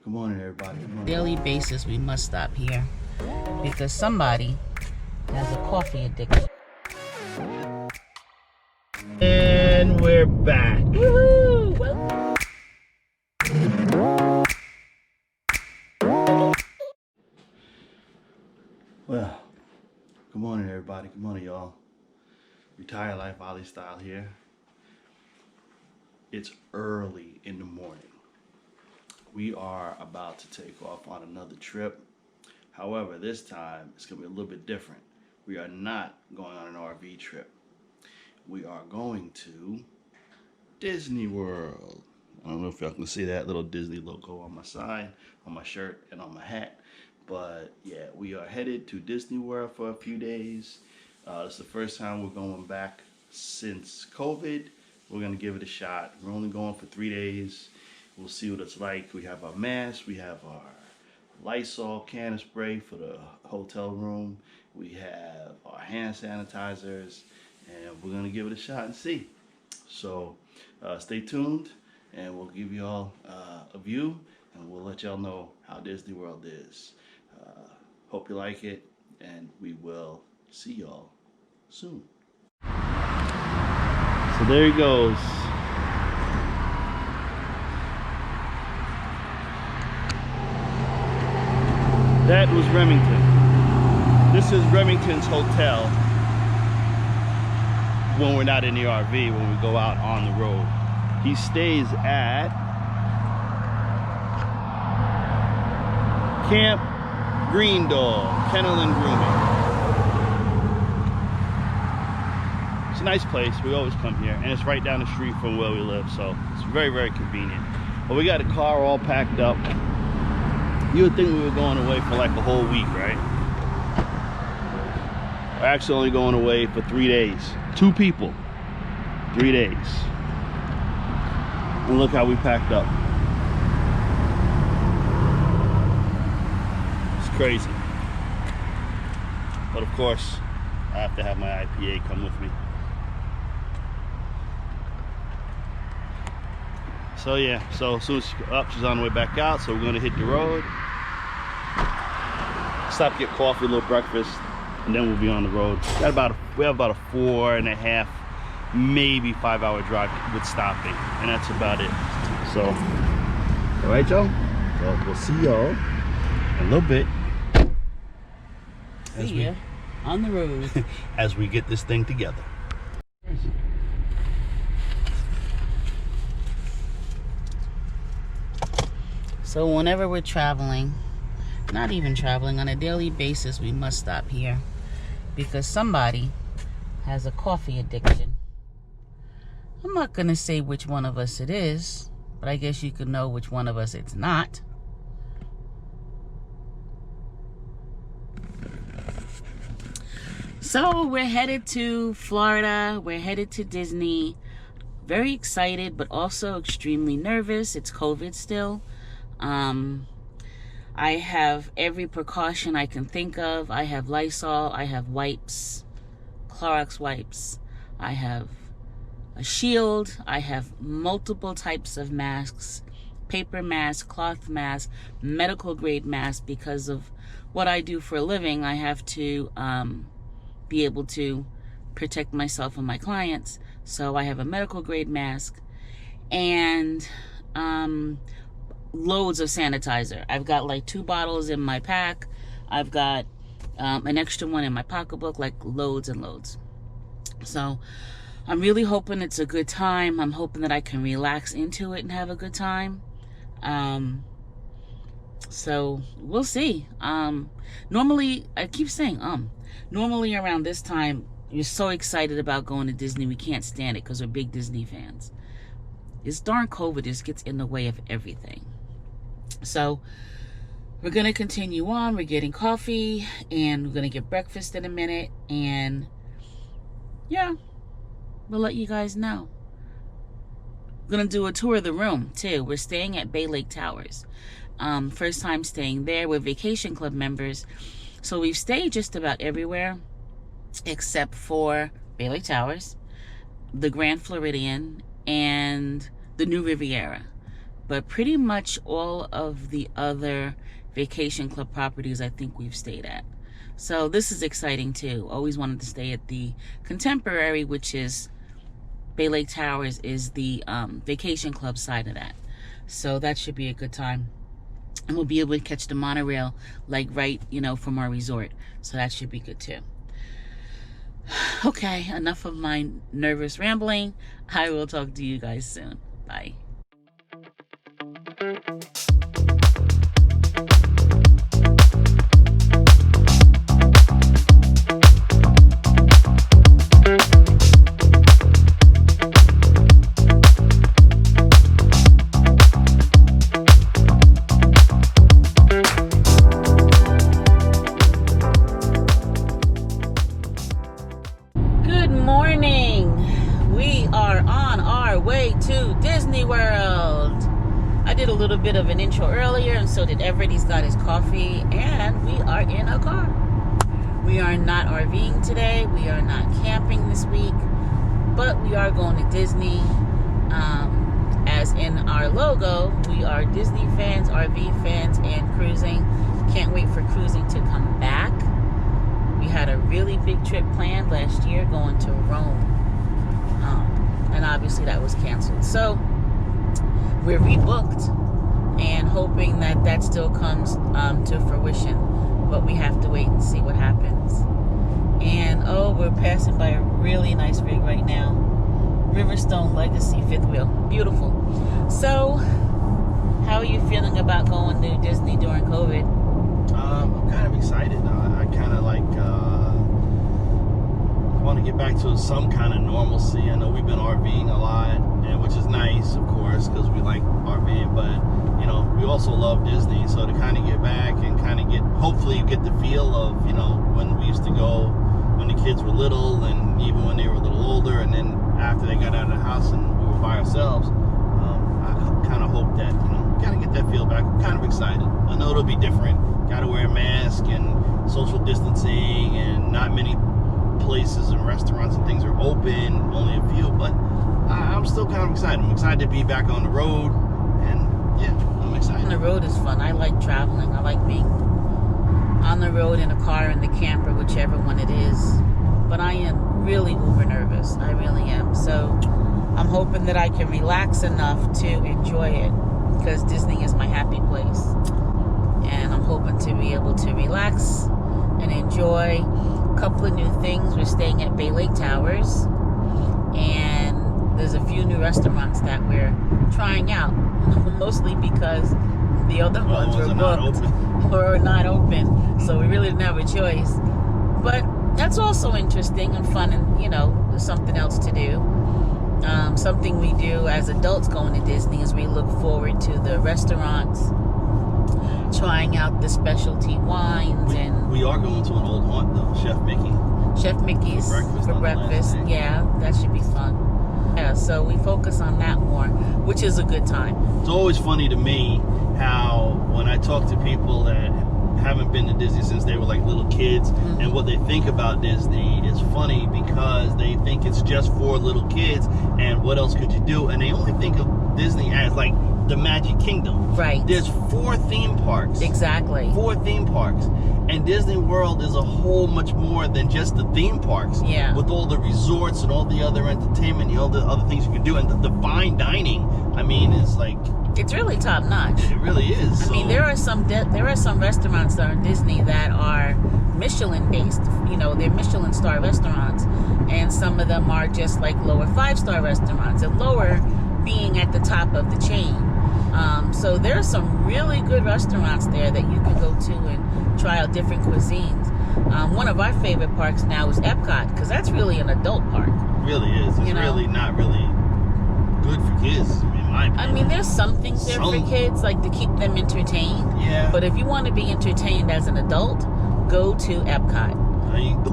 Good morning, everybody. Good morning. Daily basis, we must stop here because somebody has a coffee addiction. And we're back. Woohoo! Well, good morning, everybody. Good morning, y'all. Retired Life Ollie style here. It's early in the morning. We are about to take off on another trip. However, this time it's going to be a little bit different. We are not going on an RV trip. We are going to Disney World. I don't know if y'all can see that little Disney logo on my side, on my shirt, and on my hat. But yeah, we are headed to Disney World for a few days. It's the first time we're going back since COVID. We're going to give it a shot. We're only going for 3 days. We'll see what it's like. We have our masks. We have our Lysol can of spray for the hotel room. We have our hand sanitizers. And we're going to give it a shot and see. So stay tuned, and we'll give you all a view, and we'll let y'all know how Disney World is. Hope you like it, and we will see y'all soon. So there he goes. That was Remington. This is Remington's hotel when we're not in the RV, when we go out on the road. He stays at Camp Green Dog, Kennel and Grooming. It's a nice place. We always come here, and it's right down the street from where we live, so it's very, very convenient. But we got a car all packed up. You would think we were going away for like a whole week, right? We're actually only going away for 3 days. 2 people, 3 days. And look how we packed up. It's crazy. But of course, I have to have my IPA come with me. So yeah, so as soon as she's up, she's on the way back out, so we're gonna hit the road. Stop, get coffee, a little breakfast, and then we'll be on the road. We have about a 4.5, maybe 5-hour drive with stopping, and that's about it. So, all right, y'all. So we'll see y'all in a little bit. See ya on the road as we get this thing together. So whenever we're traveling, not even traveling, on a daily basis, we must stop here because somebody has a coffee addiction. I'm not gonna say which one of us it is, but I guess you could know which one of us it's not. So we're headed to Florida, we're headed to Disney. Very excited, but also extremely nervous. It's COVID still. I have every precaution I can think of. I have Lysol, I have wipes, Clorox wipes, I have a shield, I have multiple types of masks, paper masks, cloth masks, medical grade masks. Because of what I do for a living, I have to be able to protect myself and my clients. So I have a medical grade mask and loads of sanitizer. I've got like 2 bottles in my pack. I've got an extra one in my pocketbook, like loads and loads. So I'm really hoping it's a good time. I'm hoping that I can relax into it and have a good time. So we'll see. Normally, I keep saying normally around this time, you're so excited about going to Disney, we can't stand it because we're big Disney fans. This darn COVID just gets in the way of everything. So we're going to continue on. We're getting coffee, and we're going to get breakfast in a minute. And yeah, we'll let you guys know. We're going to do a tour of the room, too. We're staying at Bay Lake Towers. First time staying there. We're Vacation Club members. So we've stayed just about everywhere except for Bay Lake Towers, the Grand Floridian, and the New Riviera. but pretty much all of the other vacation club properties I think we've stayed at. So this is exciting too. Always wanted to stay at the Contemporary, which is Bay Lake Towers, is the vacation club side of that. So that should be a good time. And we'll be able to catch the monorail like right, from our resort. So that should be good too. Okay, enough of my nervous rambling. I will talk to you guys soon. Bye. Bit of an intro earlier, and so did Everett. He's got his coffee, and we are in a car. We are not RVing today. We are not camping this week, but we are going to Disney. As in our logo, we are Disney fans, RV fans, and cruising. Can't wait for cruising to come back. We had a really big trip planned last year going to Rome, and obviously that was canceled. So we're rebooked and hoping that that still comes to fruition, but we have to wait and see what happens. And we're passing by a really nice rig right now, Riverstone Legacy fifth wheel, beautiful. So how are you feeling about going to Disney during COVID? I'm kind of excited. I kind of want to get back to some kind of normalcy. I know we've been RVing a lot, and which is nice, of course, because we like RVing, but we also love Disney. So to kind of get back and kind of hopefully get the feel of, when we used to go when the kids were little, and even when they were a little older, and then after they got out of the house and we were by ourselves. I kind of hope that, kind of get that feel back. I'm kind of excited. I know it'll be different. Got to wear a mask and social distancing, and not many places and restaurants and things are open, only a few, but I'm still kind of excited. I'm excited to be back on the road, and yeah, I'm excited. On the road is fun. I like traveling. I like being on the road in a car, in the camper, whichever one it is. But I am really uber nervous. I really am. So I'm hoping that I can relax enough to enjoy it, because Disney is my happy place. And I'm hoping to be able to relax and enjoy a couple of new things. We're staying at Bay Lake Towers, and there's a few new restaurants that we're trying out, mostly because the other ones were booked or not open, so we really didn't have a choice. But that's also interesting and fun, and something else to do. Something we do as adults going to Disney is we look forward to the restaurants, trying out the specialty wines. And we are going to an old haunt though, Chef Mickey's for breakfast. Yeah, that should be fun. Yeah, so we focus on that more, which is a good time. It's always funny to me how when I talk to people that haven't been to Disney since they were like little kids, and what they think about Disney is funny, because they think it's just for little kids, and what else could you do? And they only think of Disney as like the Magic Kingdom. Right. There's 4 theme parks. Exactly. 4 theme parks. And Disney World is a whole much more than just the theme parks. Yeah. With all the resorts and all the other entertainment, all the other things you can do, and the fine dining, I mean, is like, it's really top notch. It really is. I mean, there are some restaurants that are in Disney that are Michelin based. They're Michelin star restaurants, and some of them are just like lower 5-star restaurants, and lower being at the top of the chain. So there are some really good restaurants there that you can go to and try out different cuisines. One of our favorite parks now is Epcot, because that's really an adult park. It really is. It's really not really good for kids, in my opinion. I mean, there's some things there for kids, like to keep them entertained. Yeah. But if you want to be entertained as an adult, go to Epcot.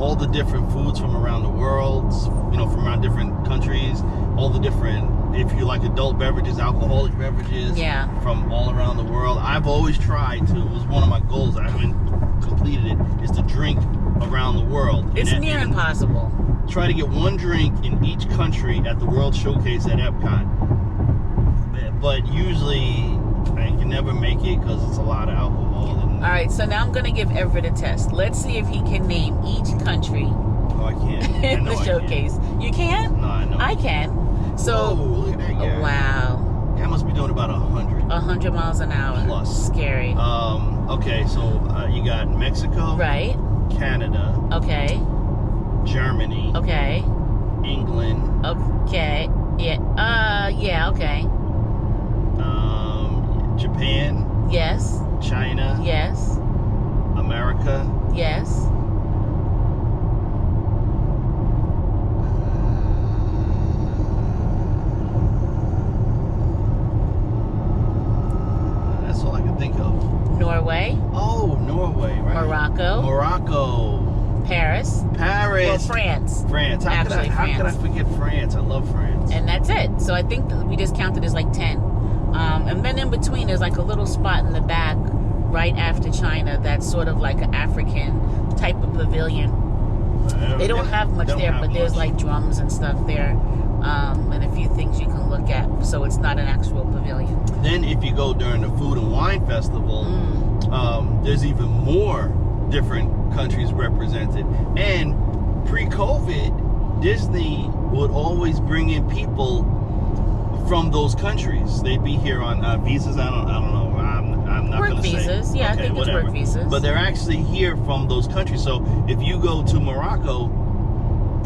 All the different foods from around the world, from around different countries, all the different, if you like adult beverages, alcoholic beverages, from all around the world. I've always tried to, it was one of my goals, I haven't completed it, is to drink around the world. It's near impossible. Try to get one drink in each country at the World Showcase at Epcot. but usually I can never make it because it's a lot of alcohol. And, All right, so now I'm going to give Everett a test. Let's see if he can name each country oh, I can't. in the showcase. You can? No, I know. I can. So, oh, look at that guy. Wow. That must be doing about 100. 100 miles an hour. Plus. Scary. Okay, so you got Mexico. Right. Canada. Okay. Germany. Okay. England. Okay. Yeah. Yeah, okay. Japan. Yes. China. Yes. America. Yes. That's all I can think of. Norway. Oh, Norway, right? Morocco. Morocco. Paris. Paris. Well, France. France. How could I forget France? I love France. And that's it. So I think that we just counted as like 10. And then in between, there's like a little spot in the back right after China that's sort of like an African type of pavilion. They don't have much there, but there's like drums and stuff there. And a few things you can look at. So it's not an actual pavilion. Then if you go during the Food and Wine Festival, there's even more different countries represented. And pre-COVID, Disney would always bring in people from those countries. They'd be here on visas. I don't know. I'm not going to say. Work visas. Yeah, okay, I think whatever. it's work visas. But they're actually here from those countries. So if you go to Morocco,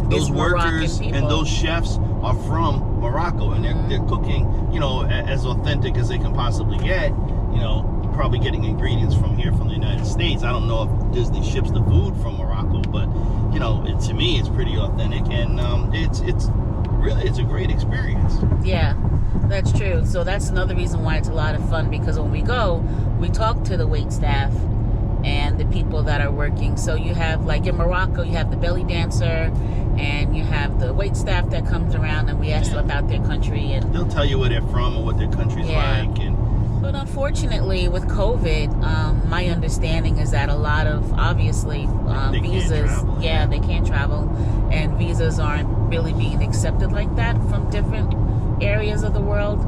those workers and those chefs are from Morocco, and they're cooking, you know, as authentic as they can possibly get. You know, probably getting ingredients from here, from the United States. I don't know if Disney ships the food from Morocco, but you know, to me, it's pretty authentic, and it's a great experience. Yeah, that's true. So that's another reason why it's a lot of fun, because when we go, we talk to the wait staff and the people that are working. So you have, like in Morocco, you have the belly dancer and you have the wait staff that comes around, and we ask them about their country, and they'll tell you where they're from and what their country's like. But unfortunately, with COVID, my understanding is that a lot of, obviously, visas, they can't travel, and visas aren't really being accepted like that from different areas of the world.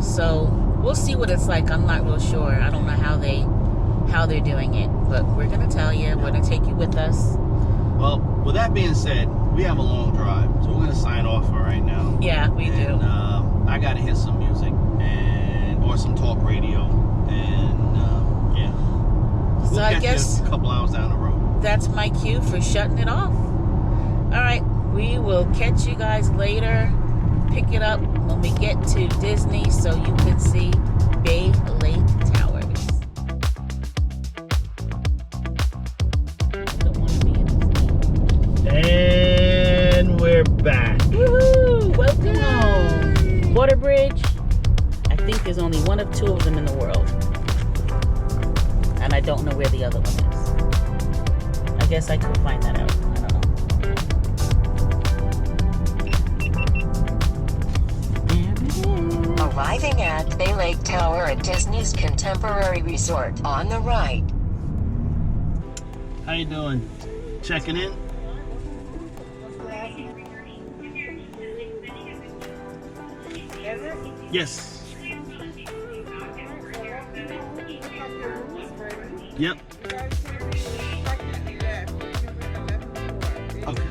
So we'll see what it's like. I'm not real sure. I don't know how they're doing it, but we're gonna tell you. We're gonna take you with us. Well, with that being said, we have a long drive, so we're gonna sign off for right now. Yeah, we do. I gotta hit some music or some talk radio, and yeah. We'll So I guess a couple hours down the road. That's my cue for shutting it off. All right, we will catch you guys later. Pick it up when we get to Disney, so you can see Bay Lake Towers. Don't want to be in Disney. And we're back. Woohoo! Welcome home. Water Bridge. I think there's only one of two of them in the world. And I don't know where the other one is. I guess I could find that out. I don't know. There it is. Arriving at Bay Lake Tower at Disney's Contemporary Resort on the right. How you doing? Checking in? Yes. Yep. Okay.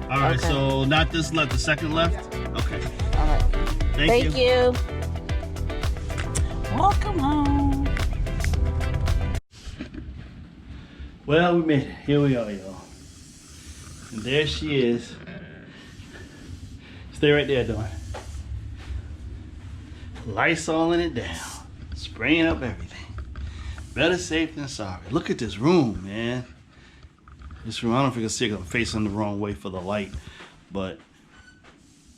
All right. Okay. So not this left, the second left. Okay. All right. Thank you. Welcome home. Well, we made it. Here we are, y'all. And there she is. Stay right there, Dawn. Lysoling it down. Spraying up everything. Better safe than sorry. Look at this room, man. This room, I don't know if you can see it, I'm facing the wrong way for the light. But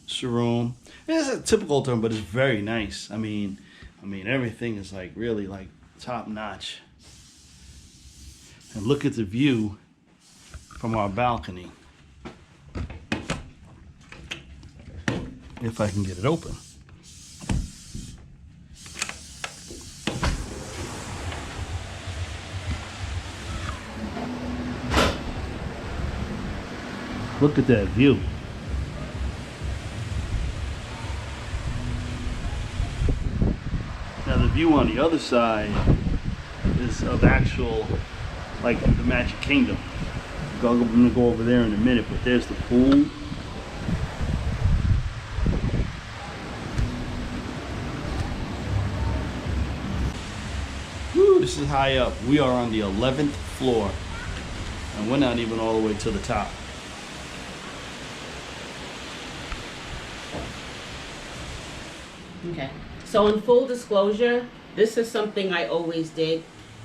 it's a room. It's a typical term, but it's very nice. I mean, everything is like really like top notch. And look at the view from our balcony. If I can get it open. Look at that view. view on the other side is of actual, like the Magic Kingdom. I'm gonna go over there in a minute, but there's the pool. Woo, this is high up. We are on the 11th floor, and we're not even all the way to the top. Okay. So in full disclosure, this is something I always did,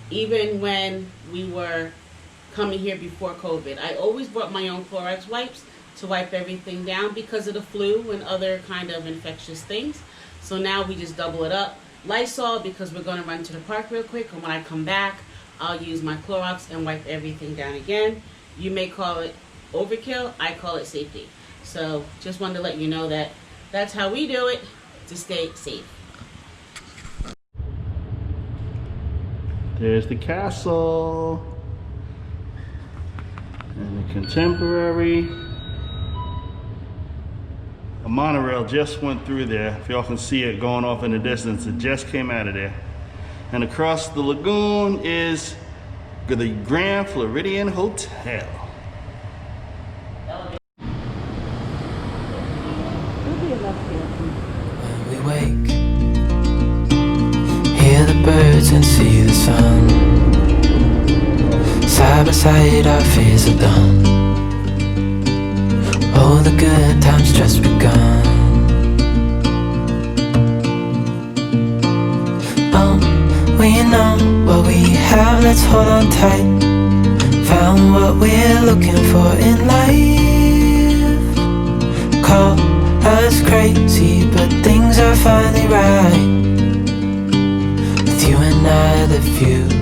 even when we were coming here before COVID. I always brought my own Clorox wipes to wipe everything down because of the flu and other kind of infectious things. So now we just double it up. Lysol because we're going to run to the park real quick, and when I come back, I'll use my Clorox and wipe everything down again. You may call it overkill, I call it safety. So just wanted to let you know that that's how we do it to stay safe. There's the castle and the Contemporary. A monorail just went through there. If y'all can see it going off in the distance, it just came out of there. And across the lagoon is the Grand Floridian Hotel. When we wake, hear the birds and see the sun. Side by side our fears are done. All the good times just begun. We know what we have, let's hold on tight. Found what we're looking for in life. Call us crazy, but things are finally right. With you and I, the future